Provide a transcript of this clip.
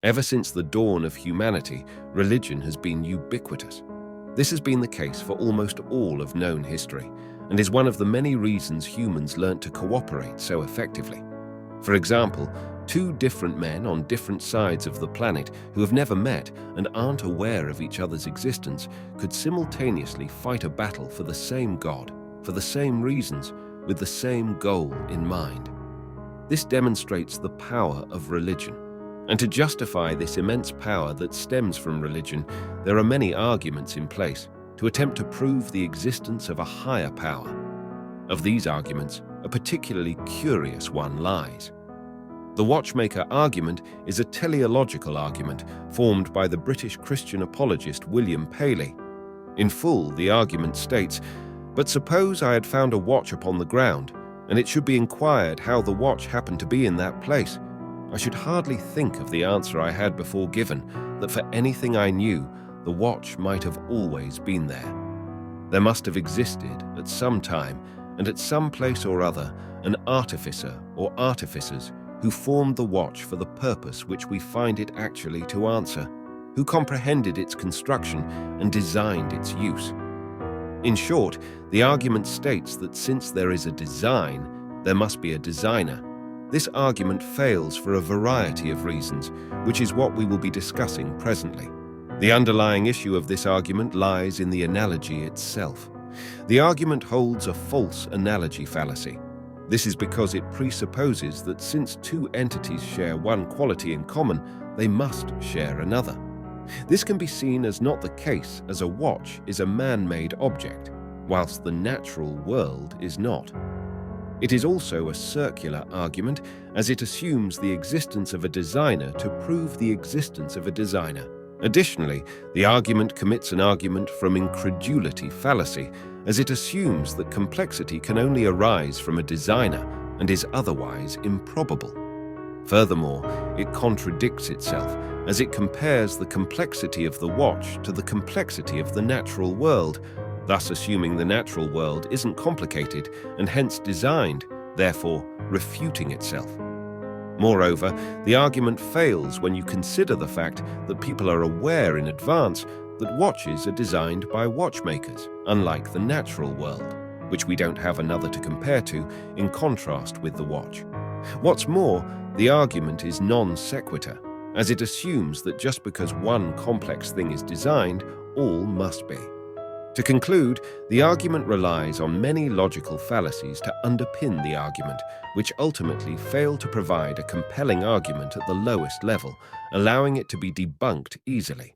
Ever since the dawn of humanity, religion has been ubiquitous. This has been the case for almost all of known history, and is one of the many reasons humans learnt to cooperate so effectively. For example, two different men on different sides of the planet who have never met and aren't aware of each other's existence could simultaneously fight a battle for the same God, for the same reasons, with the same goal in mind. This demonstrates the power of religion. And to justify this immense power that stems from religion, there are many arguments in place to attempt to prove the existence of a higher power. Of these arguments, a particularly curious one lies. The Watchmaker argument is a teleological argument formed by the British Christian apologist William Paley. In full, the argument states, "But suppose I had found a watch upon the ground, and it should be inquired how the watch happened to be in that place. I should hardly think of the answer I had before given, that for anything I knew, the watch might have always been there. There must have existed at some time, and at some place or other, an artificer or artificers who formed the watch for the purpose which we find it actually to answer, who comprehended its construction and designed its use." In short, the argument states that since there is a design, there must be a designer. This argument fails for a variety of reasons, which is what we will be discussing presently. The underlying issue of this argument lies in the analogy itself. The argument holds a false analogy fallacy. This is because it presupposes that since two entities share one quality in common, they must share another. This can be seen as not the case, as a watch is a man-made object, whilst the natural world is not. It is also a circular argument, as it assumes the existence of a designer to prove the existence of a designer. Additionally, the argument commits an argument from incredulity fallacy, as it assumes that complexity can only arise from a designer and is otherwise improbable. Furthermore, it contradicts itself, as it compares the complexity of the watch to the complexity of the natural world, thus assuming the natural world isn't complicated and hence designed, therefore refuting itself. Moreover, the argument fails when you consider the fact that people are aware in advance that watches are designed by watchmakers, unlike the natural world, which we don't have another to compare to, in contrast with the watch. What's more, the argument is non sequitur, as it assumes that just because one complex thing is designed, all must be. To conclude, the argument relies on many logical fallacies to underpin the argument, which ultimately fail to provide a compelling argument at the lowest level, allowing it to be debunked easily.